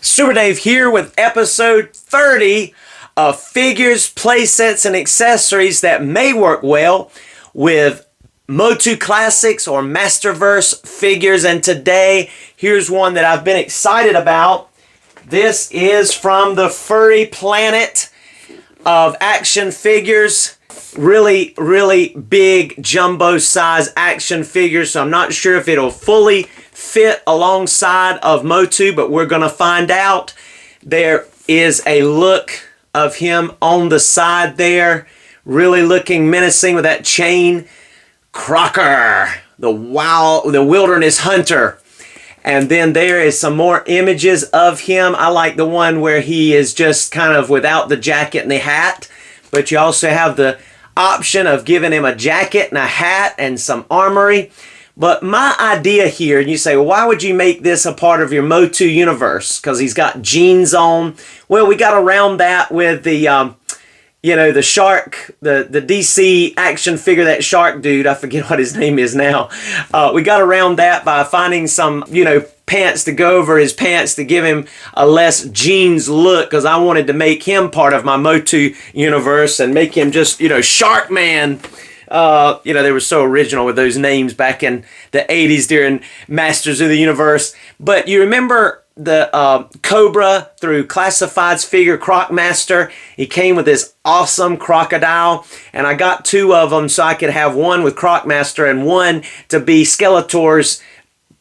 Super Dave here with episode 30 of figures, playsets, and accessories that may work well with MOTU Classics or Masterverse figures. And today, here's one that I've been excited about. This is from the furry planet of action figures. Really big jumbo size action figures. So I'm not sure if it'll fully fit alongside of MOTU, but we're going to find out. There is a look of him on the side there, really looking menacing with that chain. Crocker, the wilderness hunter. And then there is some more images of him. I like the one where he is just kind of without the jacket and the hat, but you also have the option of giving him a jacket and a hat and some armory. But my idea here, and you say, well, why would you make this a part of your MOTU universe? Because he's got jeans on. Well, we got around that with the, the shark, the DC action figure, that shark dude. I forget what his name is now. We got around that by finding some, pants to go over his pants to give him a less jeans look, because I wanted to make him part of my MOTU universe and make him just, Shark-Man. They were so original with those names back in the 80s during Masters of the Universe. But you remember the Cobra through Classified's figure, Croc Master? He came with this awesome crocodile, and I got two of them so I could have one with Croc Master and one to be Skeletor's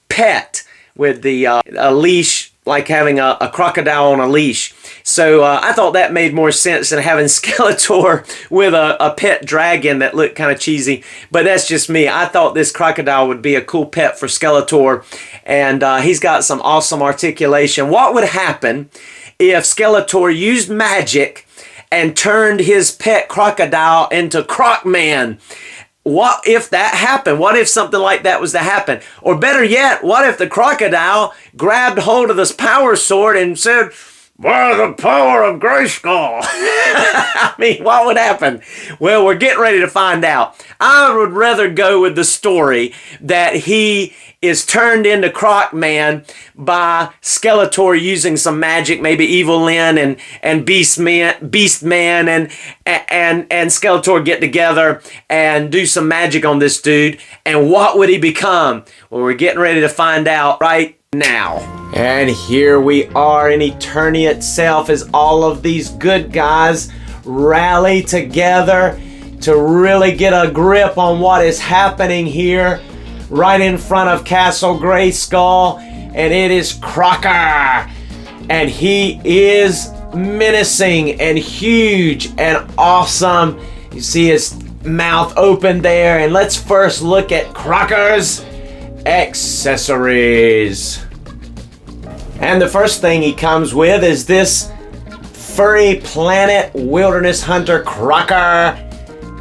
pet with the a leash, like having a crocodile on a leash. So I thought that made more sense than having Skeletor with a pet dragon that looked kind of cheesy. But that's just me. I thought this crocodile would be a cool pet for Skeletor. And he's got some awesome articulation. What would happen if Skeletor used magic and turned his pet crocodile into Crock-Man? What if that happened? What if something like that was to happen? Or better yet, what if the crocodile grabbed hold of this power sword and said, "By the power of Grayskull"? I mean, what would happen? Well, we're getting ready to find out. I would rather go with the story that he is turned into Croc-Man by Skeletor using some magic, maybe Evil Lyn and Beastman and Skeletor get together and do some magic on this dude. And what would he become? Well, we're getting ready to find out right now. And here we are in Eternia itself as all of these good guys rally together to really get a grip on what is happening here right in front of Castle Grayskull. And it is Crocker, and he is menacing and huge and awesome. You see his mouth open there. And let's first look at Crocker's accessories. And the first thing he comes with is this Furry Planet Wilderness Hunter Crocker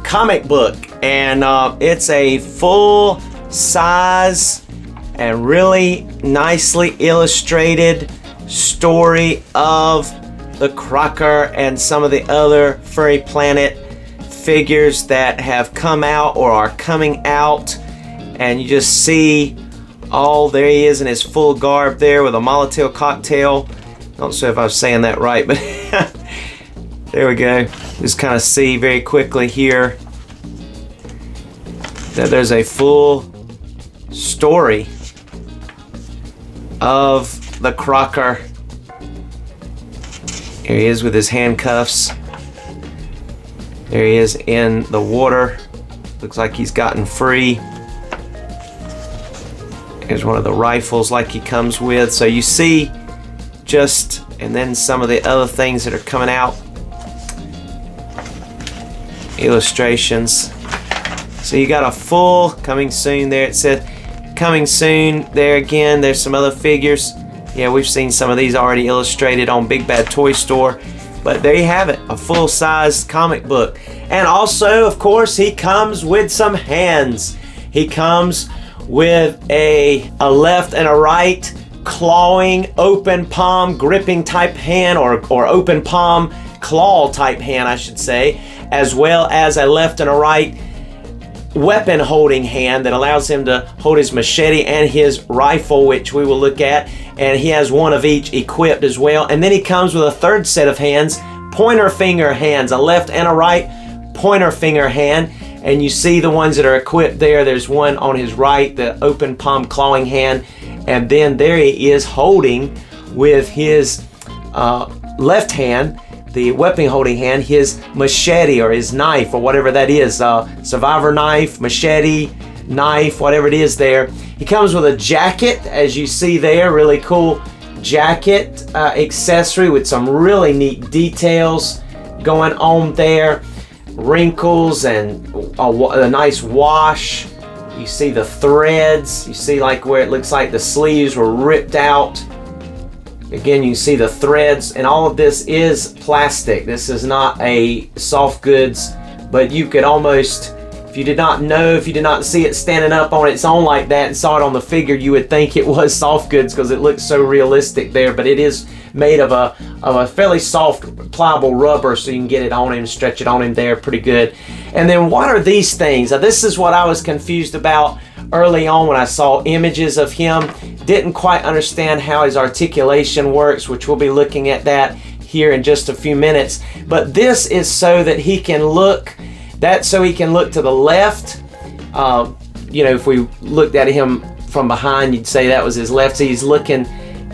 comic book. And it's a full size and really nicely illustrated story of the Crocker and some of the other Furry Planet figures that have come out or are coming out. And you just see, there he is in his full garb there with a Molotov cocktail. Not sure if I was saying that right, but there we go. Just kind of see very quickly here that there's a full story of the Crocker. Here he is with his handcuffs. There he is in the water. Looks like he's gotten free. Here's one of the rifles like he comes with. So you see and then some of the other things that are coming out. Illustrations. So you got a full coming soon there. It said coming soon there again. There's some other figures. Yeah, we've seen some of these already illustrated on Big Bad Toy Store. But there you have it, a full-size comic book. And also, of course, he comes with some hands. He comes with a left and a right clawing, open palm gripping type hand, or open palm claw type hand, I should say, as well as a left and a right weapon holding hand that allows him to hold his machete and his rifle, which we will look at, and he has one of each equipped as well. And then he comes with a third set of hands, pointer finger hands, a left and a right pointer finger hand. And you see the ones that are equipped there. There's one on his right, the open palm clawing hand, and then there he is holding with his left hand, the weapon holding hand, his machete or his knife or whatever that is, survivor knife, machete, knife, whatever it is there. He comes with a jacket, as you see there, really cool jacket accessory with some really neat details going on there. Wrinkles and a nice wash. You see the threads. You see like where it looks like the sleeves were ripped out. Again, you see the threads, and all of this is plastic. This is not a soft goods, but you could almost, if you did not see it standing up on its own like that and saw it on the figure, you would think it was soft goods because it looks so realistic there, but it is made of a fairly soft pliable rubber, so you can get it on him, stretch it on him there pretty good. And then what are these things? Now, this is what I was confused about early on when I saw images of him. Didn't quite understand how his articulation works, which we'll be looking at that here in just a few minutes. But this is so that he can look, so he can look to the left. You know, if we looked at him from behind, you'd say that was his left. So he's looking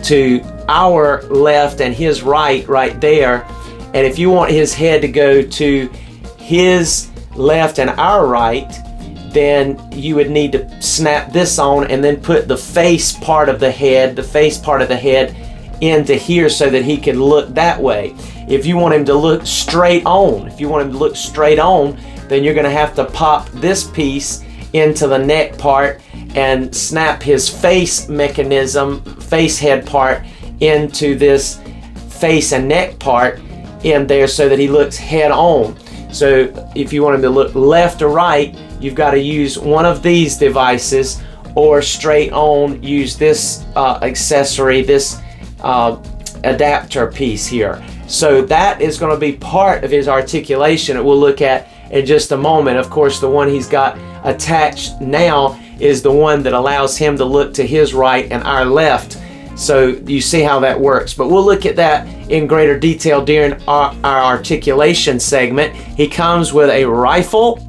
to our left and his right there. And if you want his head to go to his left and our right, then you would need to snap this on and then put the face part of the head, into here so that he can look that way. If you want him to look straight on, then you're going to have to pop this piece into the neck part and snap his face mechanism, face head part, into this face and neck part in there so that he looks head on. So if you want him to look left or right, you've got to use one of these devices, or straight on, use this accessory, this adapter piece here. So that is going to be part of his articulation that we'll look at in just a moment. Of course, the one he's got attached now is the one that allows him to look to his right and our left. So you see how that works. But we'll look at that in greater detail during our articulation segment. He comes with a rifle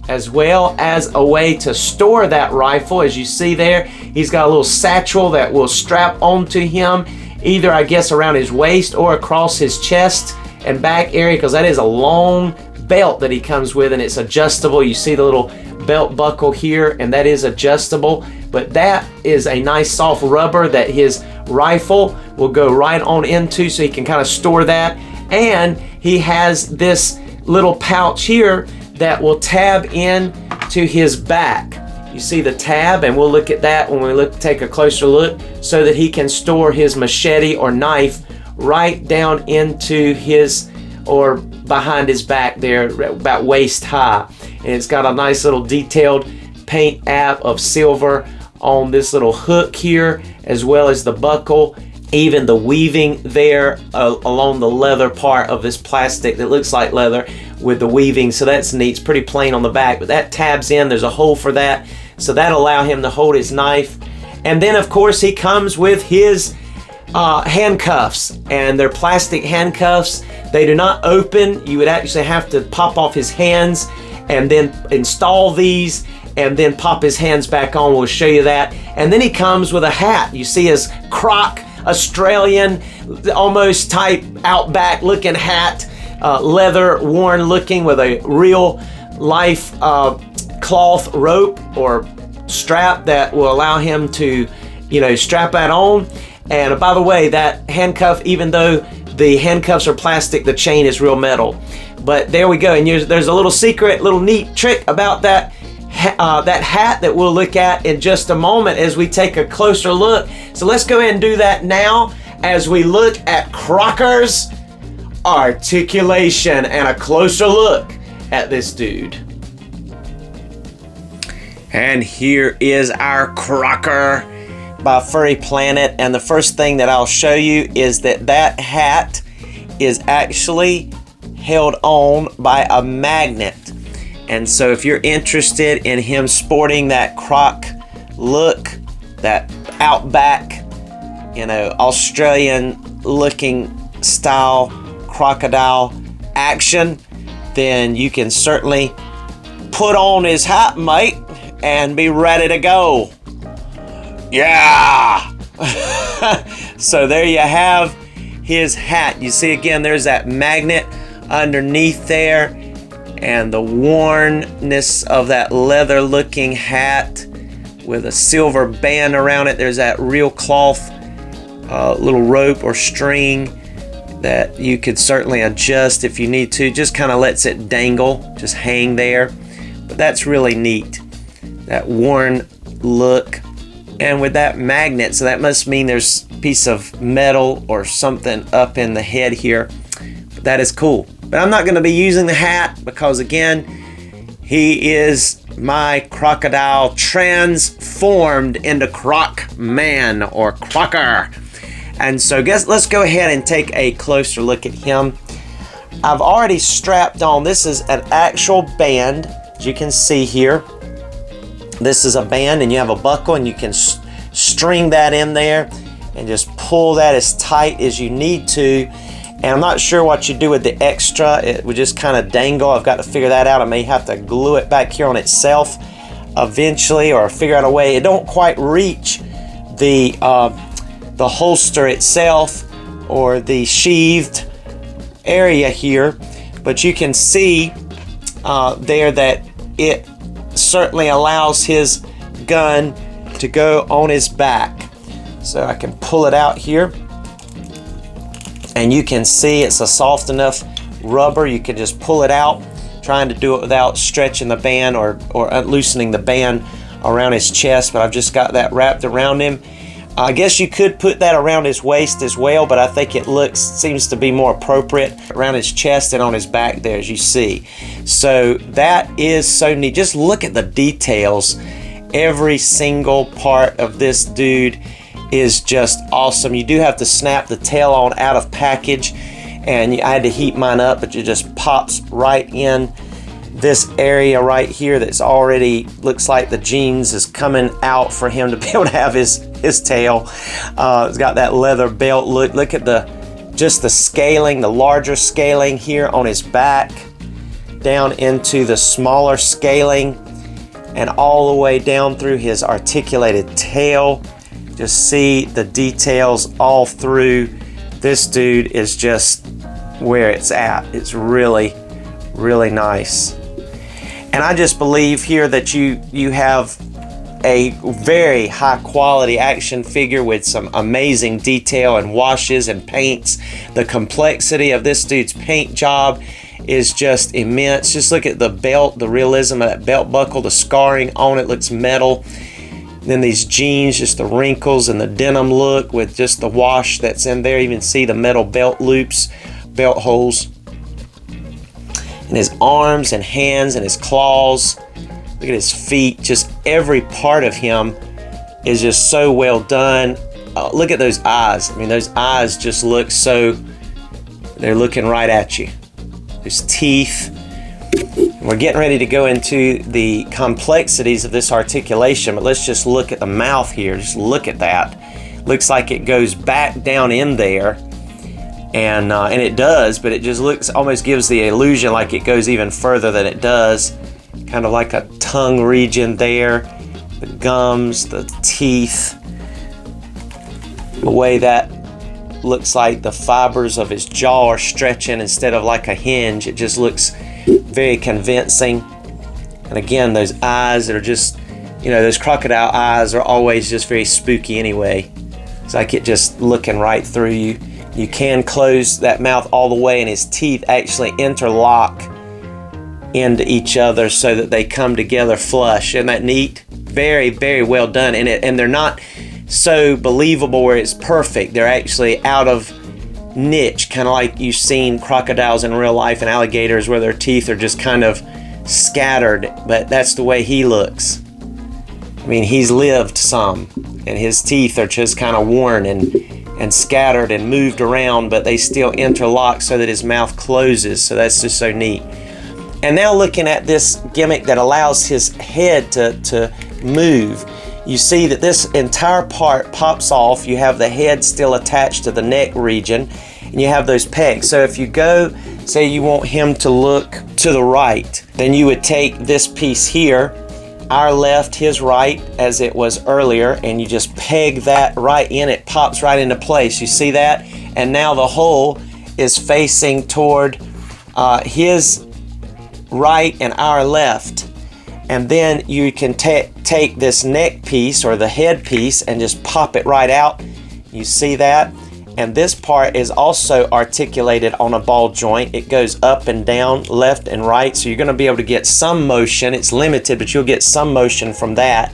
as well as a way to store that rifle. As you see there, he's got a little satchel that will strap onto him, either I guess around his waist or across his chest and back area, because that is a long belt that he comes with, and it's adjustable. You see the little belt buckle here, and that is adjustable, but that is a nice soft rubber that his rifle will go right on into, so he can kind of store that. And he has this little pouch here that will tab in to his back. You see the tab, and we'll look at that when we take a closer look, so that he can store his machete or knife right down into his, or behind his back there, about waist high. And it's got a nice little detailed paint app of silver on this little hook here, as well as the buckle, even the weaving there along the leather part of this plastic that looks like leather with the weaving. So that's neat. It's pretty plain on the back, but that tabs in. There's a hole for that, so that'll allow him to hold his knife. And then of course he comes with his handcuffs, and they're plastic handcuffs. They do not open. You would actually have to pop off his hands and then install these and then pop his hands back on. We'll show you that. And then he comes with a hat. You see his Croc Australian, almost type outback looking hat, leather worn looking, with a real life cloth rope or strap that will allow him to, strap that on. And by the way, that handcuff, even though the handcuffs are plastic, the chain is real metal. But there we go. And there's a little secret, little neat trick about that hat that we'll look at in just a moment as we take a closer look. So let's go ahead and do that now as we look at Crocker's articulation and a closer look at this dude. And here is our Crocker by Furry Planet, and the first thing that I'll show you is that hat is actually held on by a magnet. And so if you're interested in him sporting that croc look, that outback, you know, Australian looking style crocodile action, then you can certainly put on his hat, mate, and be ready to go. Yeah! So there you have his hat. You see again, there's that magnet underneath there, and the wornness of that leather looking hat with a silver band around it. There's that real cloth little rope or string that you could certainly adjust if you need to. Just kind of lets it dangle, just hang there. But that's really neat, that worn look. And with that magnet, so that must mean there's a piece of metal or something up in the head here. But that is cool. But I'm not going to be using the hat because, again, he is my crocodile transformed into Croc-Man or Crocker. And so let's go ahead and take a closer look at him. I've already strapped on, this is an actual band, as you can see here. This is a band, and you have a buckle, and you can string that in there and just pull that as tight as you need to. And I'm not sure what you do with the extra. It would just kind of dangle. I've got to figure that out. I may have to glue it back here on itself eventually, or figure out a way. It don't quite reach the holster itself or the sheathed area here, but you can see there that it certainly allows his gun to go on his back. So I can pull it out here, and you can see it's a soft enough rubber. You can just pull it out, trying to do it without stretching the band or loosening the band around his chest, but I've just got that wrapped around him. I guess you could put that around his waist as well, but I think it seems to be more appropriate around his chest and on his back there, as you see. So that is so neat. Just look at the details. Every single part of this dude is just awesome. You do have to snap the tail on out of package, and I had to heat mine up, but it just pops right in this area right here that's already looks like the jeans is coming out for him to be able to have his tail. It's got that leather belt look. Look at just the scaling, the larger scaling here on his back, down into the smaller scaling, and all the way down through his articulated tail. Just see the details all through. This dude is just where it's at. It's really, really nice. And I just believe here that you have a very high quality action figure with some amazing detail and washes and paints. The complexity of this dude's paint job is just immense. Just look at the belt, the realism of that belt buckle, the scarring on it looks metal. Then these jeans, just the wrinkles and the denim look with just the wash that's in there. You even see the metal belt loops, belt holes. And his arms and hands and his claws. Look at his feet. Just every part of him is just so well done. Look at those eyes. I mean, those eyes just look so, they're looking right at you. His teeth. We're getting ready to go into the complexities of this articulation, but let's just look at the mouth here. Just look at that. Looks like it goes back down in there. And it does, but it just almost gives the illusion like it goes even further than it does. Kind of like a tongue region there. The gums, the teeth. The way that looks like the fibers of his jaw are stretching instead of like a hinge. It just looks very convincing. And again, those eyes that are just, those crocodile eyes are always just very spooky anyway. It's like it just looking right through you. You can close that mouth all the way, and his teeth actually interlock into each other so that they come together flush. Isn't that neat? Very, very well done. And they're not so believable where it's perfect. They're actually out of niche, kind of like you've seen crocodiles in real life and alligators where their teeth are just kind of scattered, but that's the way he looks. I mean, he's lived some, and his teeth are just kind of worn and scattered and moved around, but they still interlock so that his mouth closes. So that's just so neat. And now looking at this gimmick that allows his head to move, you see that this entire part pops off. You have the head still attached to the neck region, and you have those pegs. So if you go, say you want him to look to the right, then you would take this piece here, our left, his right, as it was earlier, and you just peg that right in. It pops right into place. You see that? And now the hole is facing toward his right and our left. And then you can take this neck piece or the head piece and just pop it right out. You see that? And this part is also articulated on a ball joint. It goes up and down, left and right, so you're going to be able to get some motion. It's limited, but you'll get some motion from that.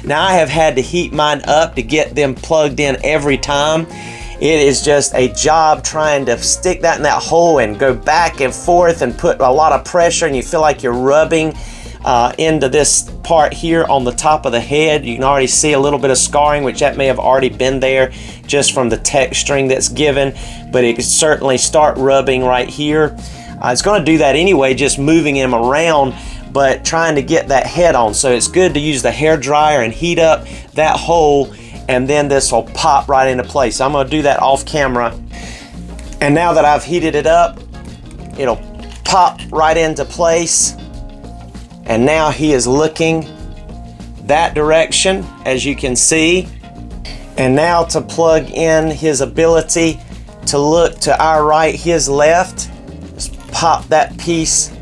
Now I have had to heat mine up to get them plugged in every time. It is just a job trying to stick that in that hole and go back and forth and put a lot of pressure, and you feel like you're rubbing into this part here on the top of the head. You can already see a little bit of scarring, which that may have already been there just from the texturing that's given, but it could certainly start rubbing right here. It's going to do that anyway, just moving him around, but trying to get that head on. So it's good to use the hair dryer and heat up that hole, and then this will pop right into place. So I'm going to do that off camera. And now that I've heated it up, it'll pop right into place. And now he is looking that direction, as you can see. And now to plug in his ability to look to our right, his left, just pop that piece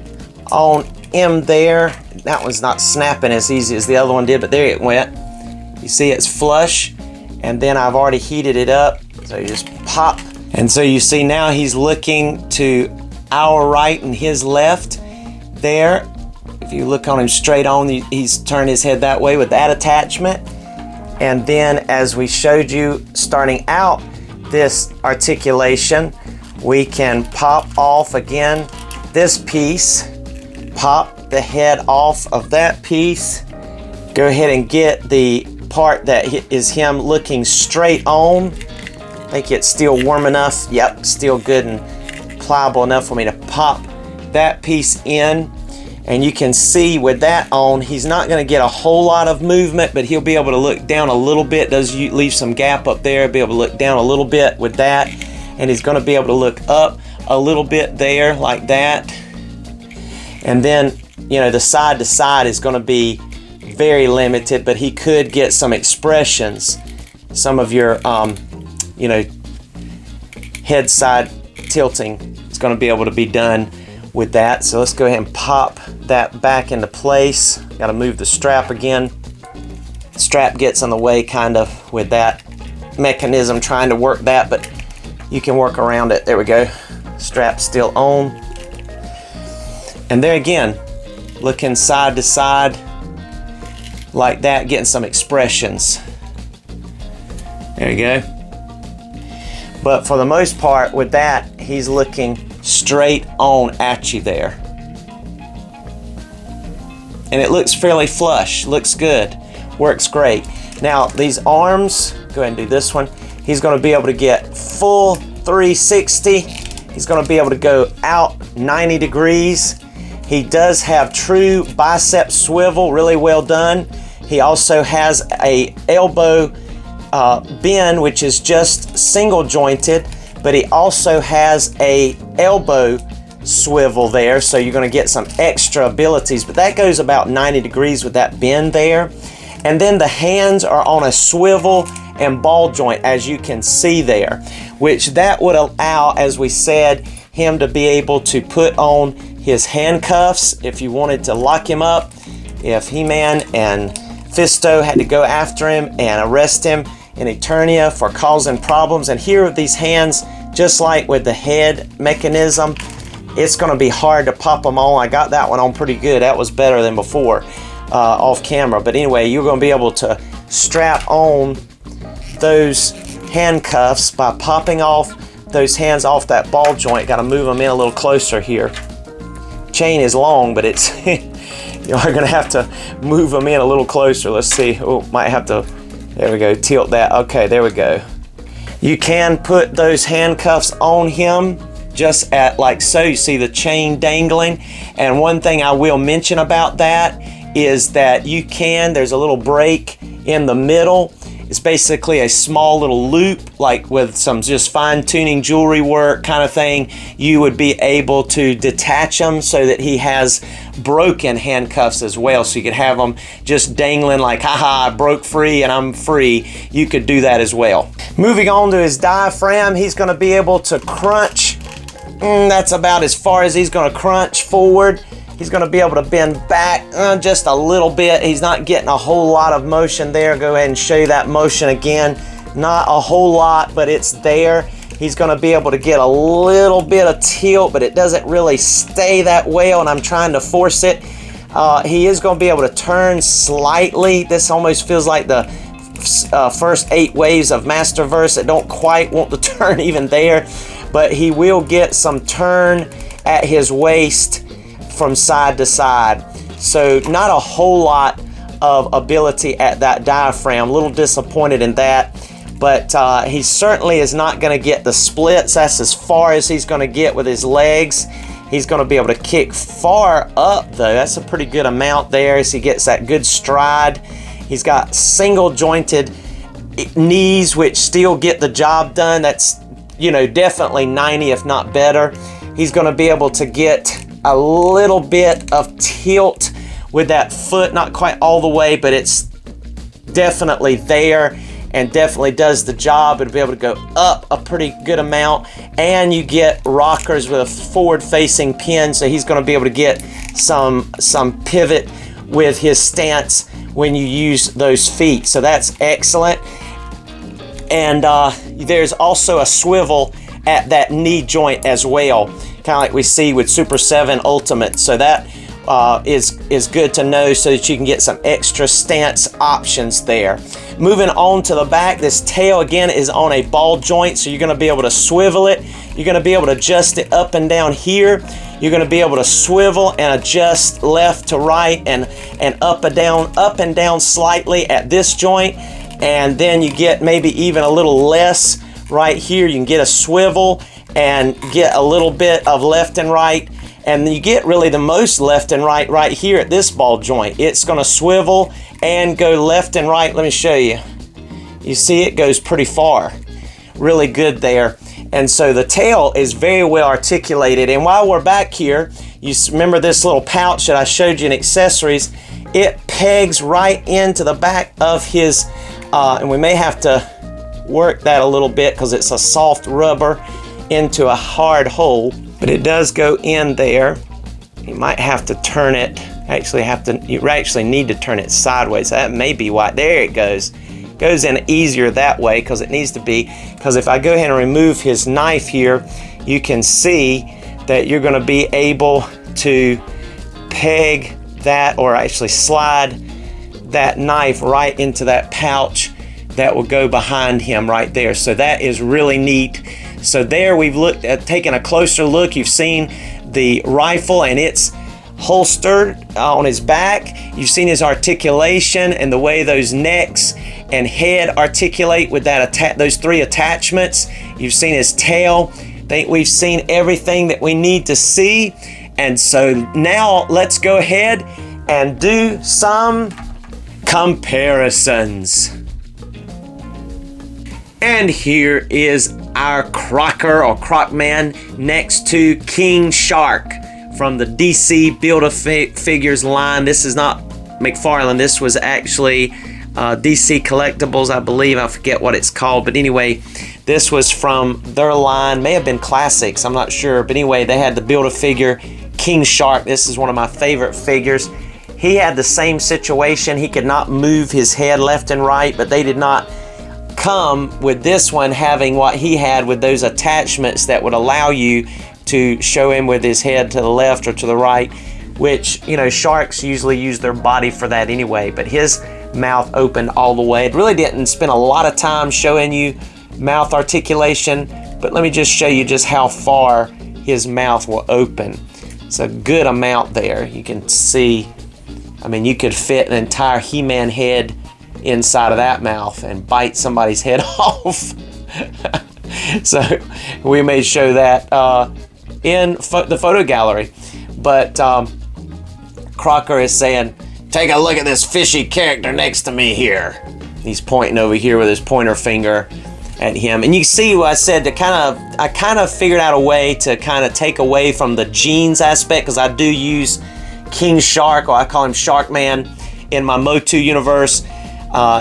on him there. That one's not snapping as easy as the other one did, but there it went. You see it's flush, and then I've already heated it up, so you just pop. And so you see now he's looking to our right and his left there. If you look on him straight on, he's turned his head that way with that attachment. And then as we showed you starting out this articulation, we can pop off again this piece, pop the head off of that piece, go ahead and get the part that is him looking straight on. I think it's still warm enough. Yep, still good and pliable enough for me to pop that piece in. And you can see with that on, he's not going to get a whole lot of movement, but he'll be able to look down a little bit. Does leave some gap up there, be able to look down a little bit with that. And he's going to be able to look up a little bit there like that. And then, you know, the side to side is going to be very limited, but he could get some expressions. Some of your, you know, head side tilting is going to be able to be done with that. So let's go ahead and pop that back into place. Got to move the strap again. The strap gets in the way kind of with that mechanism trying to work that, but you can work around it. There we go. Strap still on. And there again, looking side to side like that, getting some expressions. There you go. But for the most part with that, he's looking straight on at you there. And it looks fairly flush, looks good, works great. Now these arms, go ahead and do this one. He's going to be able to get full 360. He's going to be able to go out 90 degrees. He does have true bicep swivel, really well done. He also has a elbow bend, which is just single jointed, but he also has a elbow swivel there, so you're going to get some extra abilities, but that goes about 90 degrees with that bend there. And then the hands are on a swivel and ball joint, as you can see there, which that would allow, as we said, him to be able to put on his handcuffs if you wanted to lock him up, if He-Man and Fisto had to go after him and arrest him in Eternia for causing problems. And here with these hands, just like with the head mechanism, it's going to be hard to pop them on. I got that one on pretty good. That was better than before off camera. But anyway, you're going to be able to strap on those handcuffs by popping off those hands off that ball joint. Got to move them in a little closer here. Chain is long, but it's you're going to have to move them in a little closer. Let's see. Oh, might have to. There we go. Tilt that. Okay, there we go. You can put those handcuffs on him just at like so. You see the chain dangling. And one thing I will mention about that is that there's a little break in the middle. It's basically a small little loop, like with some just fine-tuning jewelry work kind of thing. You would be able to detach them so that he has broken handcuffs as well. So you could have them just dangling like, haha, I broke free and I'm free. You could do that as well. Moving on to his diaphragm, he's going to be able to crunch. That's about as far as he's going to crunch forward. He's going to be able to bend back just a little bit. He's not getting a whole lot of motion there. Go ahead and show you that motion again. Not a whole lot, but it's there. He's going to be able to get a little bit of tilt, but it doesn't really stay that well, and I'm trying to force it. He is going to be able to turn slightly. This almost feels like the first 8 waves of Masterverse that don't quite want to turn even there, but he will get some turn at his waist from side to side. So not a whole lot of ability at that diaphragm. A little disappointed in that, but he certainly is not going to get the splits. That's as far as he's going to get with his legs. He's going to be able to kick far up though. That's a pretty good amount there as he gets that good stride. He's got single jointed knees which still get the job done. That's, definitely 90 if not better. He's going to be able to get a little bit of tilt with that foot, not quite all the way, but it's definitely there and definitely does the job. It'll be able to go up a pretty good amount, and you get rockers with a forward-facing pin, so he's going to be able to get some pivot with his stance when you use those feet. So that's excellent. And there's also a swivel at that knee joint as well, kind of like we see with Super 7 Ultimate. So that is good to know, so that you can get some extra stance options there. Moving on to the back, this tail again is on a ball joint, so you're going to be able to swivel it. You're going to be able to adjust it up and down here. You're going to be able to swivel and adjust left to right and up and down slightly at this joint. And then you get maybe even a little less right here. You can get a swivel and get a little bit of left and right, and you get really the most left and right here at this ball joint. It's going to swivel and go left and right. Let me show you. You see it goes pretty far. Really good there. And so the tail is very well articulated. And while we're back here, you remember this little pouch that I showed you in accessories? It pegs right into the back of his, and we may have to work that a little bit because it's a soft rubber into a hard hole, but it does go in there. You might have to turn it, you actually need to turn it sideways. That may be why. There it goes. Goes in easier that way because it needs to be, because if I go ahead and remove his knife here, you can see that you're going to be able to peg that, or actually slide that knife right into that pouch that will go behind him right there. So that is really neat. So there we've looked at, taken a closer look. You've seen the rifle and it's holstered on his back. You've seen his articulation and the way those necks and head articulate with that those 3 attachments. You've seen his tail. I think we've seen everything that we need to see. And so now let's go ahead and do some comparisons. And here is our Crocker or Croc-Man next to King Shark from the DC Build-A-Figures line. This is not McFarlane. This was actually DC Collectibles, I believe. I forget what it's called. But anyway, this was from their line. May have been Classics. I'm not sure. But anyway, they had the Build-A-Figure King Shark. This is one of my favorite figures. He had the same situation. He could not move his head left and right, but they did not come with this one having what he had with those attachments that would allow you to show him with his head to the left or to the right, which, you know, sharks usually use their body for that anyway, but his mouth opened all the way. It really didn't spend a lot of time showing you mouth articulation, but let me just show you just how far his mouth will open. It's a good amount there. You can see, I mean, you could fit an entire He-Man head inside of that mouth and bite somebody's head off. So we may show that in the photo gallery. But Crocker is saying, take a look at this fishy character next to me here. He's pointing over here with his pointer finger at him. And you see what I said, I kind of figured out a way to kind of take away from the jeans aspect, because I do use King Shark, or I call him Shark-Man, in my MOTU universe.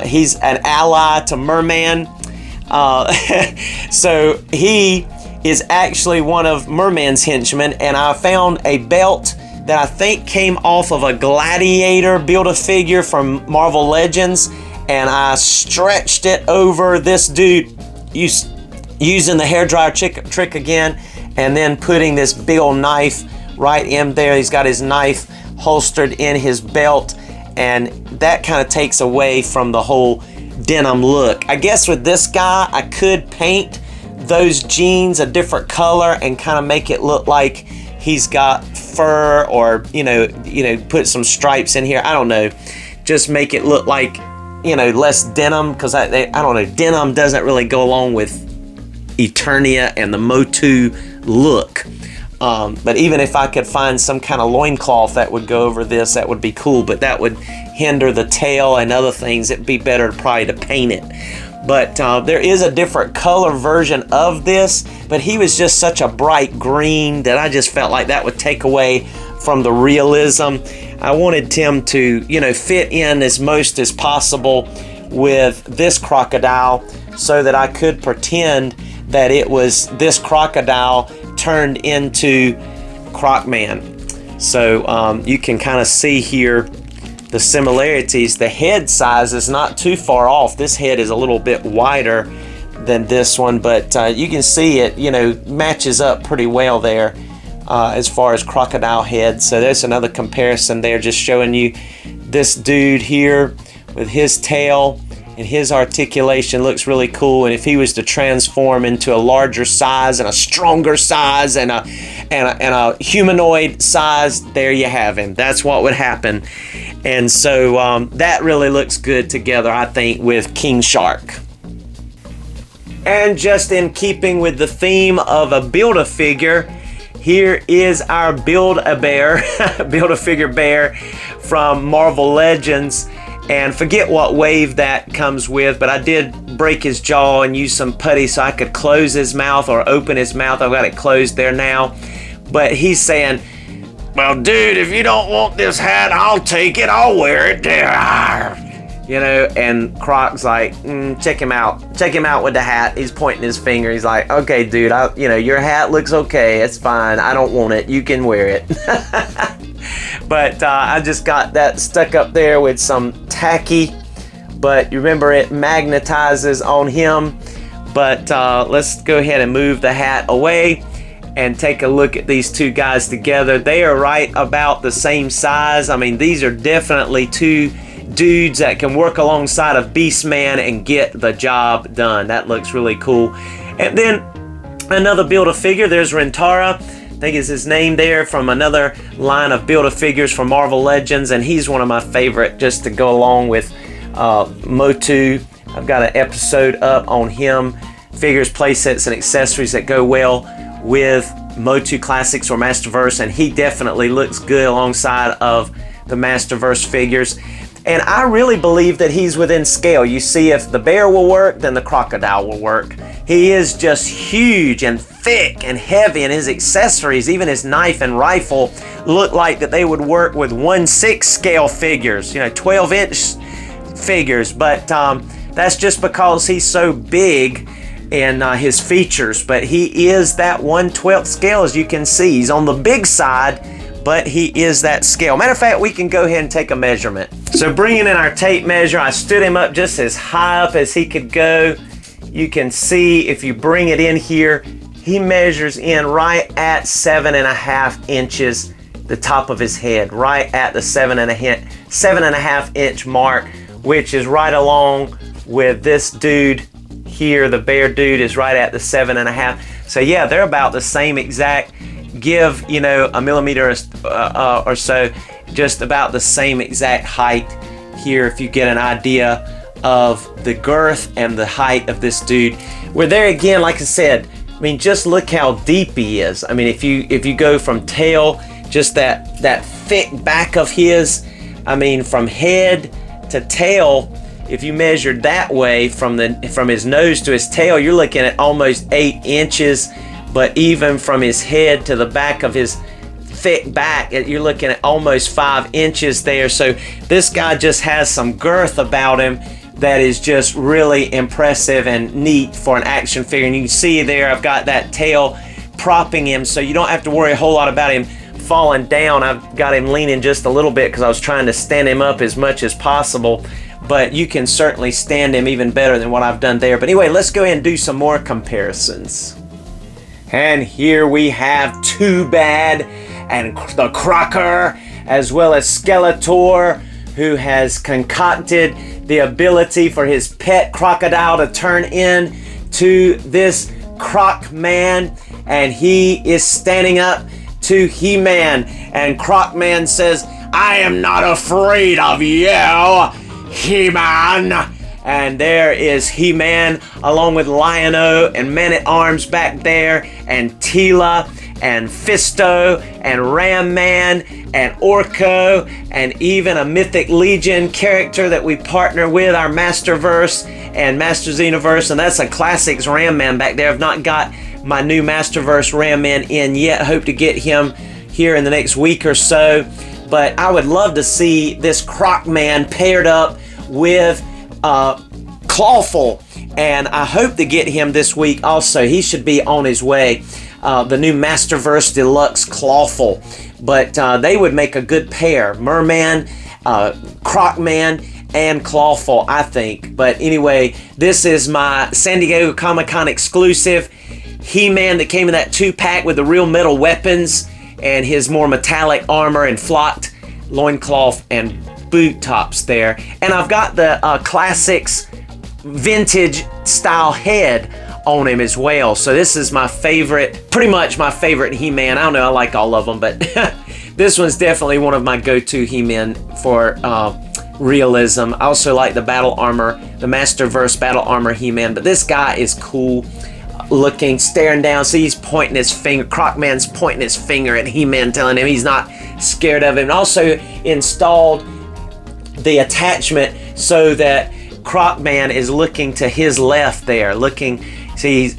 He's an ally to Merman. So he is actually one of Merman's henchmen, and I found a belt that I think came off of a Gladiator Build-A-Figure from Marvel Legends, and I stretched it over this dude using the hairdryer trick again, and then putting this big old knife right in there. He's got his knife holstered in his belt, and that kind of takes away from the whole denim look. I guess with this guy, I could paint those jeans a different color and kind of make it look like he's got fur, or put some stripes in here. I don't know, just make it look like less denim, because I don't know, denim doesn't really go along with Eternia and the MOTU look. But even if I could find some kind of loincloth that would go over this, that would be cool, but that would hinder the tail and other things. It'd be better probably to paint it. But there is a different color version of this, but he was just such a bright green that I just felt like that would take away from the realism. I wanted him to, fit in as most as possible with this crocodile, so that I could pretend that it was this crocodile turned into Croc-Man. So you can kind of see here the similarities. The head size is not too far off. This head is a little bit wider than this one, but you can see it, matches up pretty well there as far as crocodile head. So there's another comparison there, just showing you this dude here with his tail, and his articulation looks really cool. And if he was to transform into a larger size and a stronger size and a humanoid size, there you have him. That's what would happen. And so that really looks good together, I think, with King Shark. And just in keeping with the theme of a Build-A-Figure, here is our Build-A-Bear, Build-A-Figure bear from Marvel Legends. And forget what wave that comes with, but I did break his jaw and use some putty so I could close his mouth or open his mouth. I've got it closed there now. But he's saying, well, dude, if you don't want this hat, I'll take it. I'll wear it there. And Croc's like, check him out. Check him out with the hat. He's pointing his finger. He's like, okay, dude, your hat looks okay. It's fine. I don't want it. You can wear it. But I just got that stuck up there with some tacky, but you remember it magnetizes on him. But let's go ahead and move the hat away and take a look at these two guys together. They are right about the same size. I mean, these are definitely two dudes that can work alongside of Beastman and get the job done. That looks really cool. And then another Build-A-Figure, there's Rentara. I think is his name there, from another line of Build-A-Figures from Marvel Legends, and he's one of my favorite, just to go along with MOTU. I've got an episode up on him, figures, playsets, and accessories that go well with MOTU Classics or Masterverse, and he definitely looks good alongside of the Masterverse figures. And I really believe that he's within scale. You see, if the bear will work, then the crocodile will work. He is just huge and thick and heavy, and his accessories, even his knife and rifle, look like that they would work with 1/6 scale figures, 12-inch figures. But that's just because he's so big in his features. But he is that 1/12 scale, as you can see. He's on the big side, but he is that scale. Matter of fact, we can go ahead and take a measurement. So bringing in our tape measure, I stood him up just as high up as he could go. You can see if you bring it in here, he measures in right at 7.5 inches, the top of his head, right at the 7.5 inch mark, which is right along with this dude here. The bear dude is right at the 7.5. So yeah, they're about the same exact. Give a millimeter or so, just about the same exact height here, if you get an idea of the girth and the height of this dude. We're there again, like I said. I mean, just look how deep he is. I mean, if you go from tail, just that thick back of his, I mean, from head to tail, if you measured that way from his nose to his tail, you're looking at almost 8 inches. But even from his head to the back of his thick back, you're looking at almost 5 inches there. So this guy just has some girth about him that is just really impressive and neat for an action figure. And you can see there, I've got that tail propping him, so you don't have to worry a whole lot about him falling down. I've got him leaning just a little bit because I was trying to stand him up as much as possible. But you can certainly stand him even better than what I've done there. But anyway, let's go ahead and do some more comparisons. And here we have Too Bad and the Crocker, as well as Skeletor, who has concocted the ability for his pet crocodile to turn into this Croc-Man, and he is standing up to He-Man, and Croc-Man says, "I am not afraid of you, He-Man." And there is He-Man along with Lion-O and Man-at-Arms back there, and Teela and Fisto and Ram-Man and Orko, and even a Mythic Legion character that we partner with, our Masterverse and Masters Universe, and that's a Classics Ram-Man back there. I've not got my new Masterverse Ram-Man in yet. Hope to get him here in the next week or so. But I would love to see this Croc-Man paired up with Clawful, and I hope to get him this week also. He should be on his way. The new Masterverse Deluxe Clawful. But they would make a good pair. Merman, Croc-Man, and Clawful, I think. But anyway, this is my San Diego Comic-Con exclusive He-Man that came in that 2-pack with the real metal weapons and his more metallic armor and flocked loincloth and boot tops there. And I've got the Classics vintage style head on him as well. So this is my favorite, pretty much my favorite He-Man. I don't know, I like all of them, but this one's definitely one of my go-to He-Man for realism. I also like the battle armor, the Masterverse battle armor He-Man, but this guy is cool looking, staring down. See, he's pointing his finger, Croc-Man's pointing his finger at He-Man, telling him he's not scared of him. And also installed the attachment so that Croc-Man is looking to his left there, looking. See,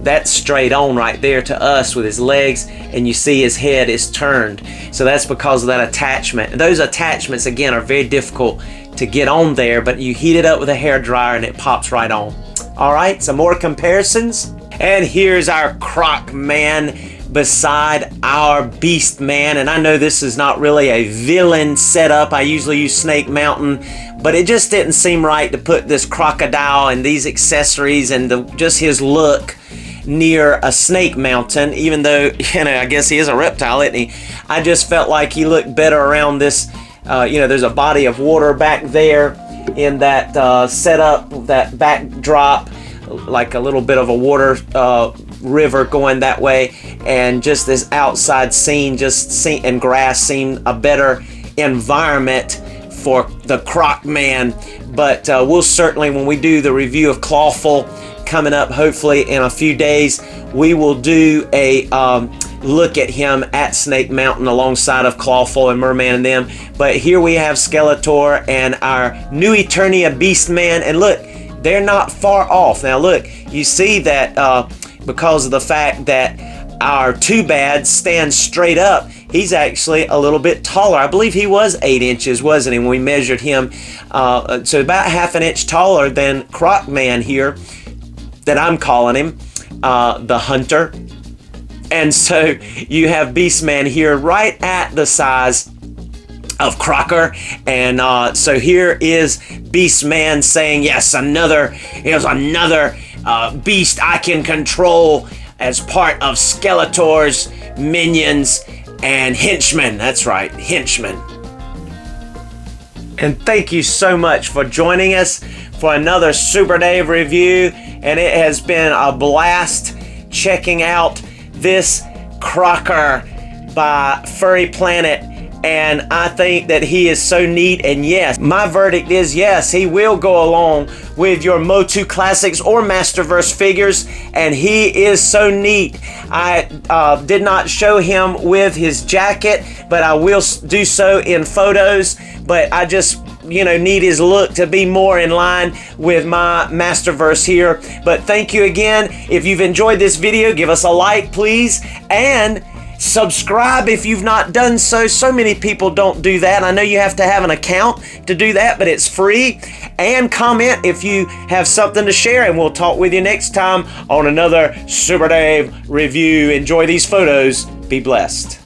that's straight on right there to us with his legs, and you see his head is turned. So that's because of that attachment. And those attachments, again, are very difficult to get on there, but you heat it up with a hair dryer and it pops right on. All right, some more comparisons. And here's our Croc-Man beside our Beast Man. And I know this is not really a villain setup. I usually use Snake Mountain, but it just didn't seem right to put this crocodile and these accessories and just his look near a Snake Mountain, even though, I guess he is a reptile, isn't he? I just felt like he looked better around this, there's a body of water back there in that setup, that backdrop, like a little bit of a water river going that way, and just this outside scene and grass seemed a better environment for the Croc-Man. But we'll certainly, when we do the review of Clawful coming up hopefully in a few days, we will do a look at him at Snake Mountain alongside of Clawful and Merman and them. But here we have Skeletor and our new Eternia Beast Man, and look, they're not far off. Now look, you see that because of the fact that our Too Bad stands straight up, he's actually a little bit taller. I believe he was 8 inches, wasn't he, when we measured him? So about half an inch taller than Croc-Man here, that I'm calling him, the Hunter. And so you have Beastman here right at the size of Crocker, and so here is Beastman saying, yes, here's another beast I can control as part of Skeletor's minions and henchmen. That's right, henchmen. And thank you so much for joining us for another Super Dave review, and it has been a blast checking out this Crocker by Furry Planet and I think that he is so neat. And yes, my verdict is yes, he will go along with your MOTU Classics or Masterverse figures, and he is so neat. I did not show him with his jacket, but I will do so in photos. But I just need his look to be more in line with my Masterverse here. But thank you again. If you've enjoyed this video, give us a like, please, and subscribe if you've not done so. So many people don't do that. I know you have to have an account to do that, but it's free. And comment if you have something to share, and we'll talk with you next time on another Super Dave review. Enjoy these photos. Be blessed.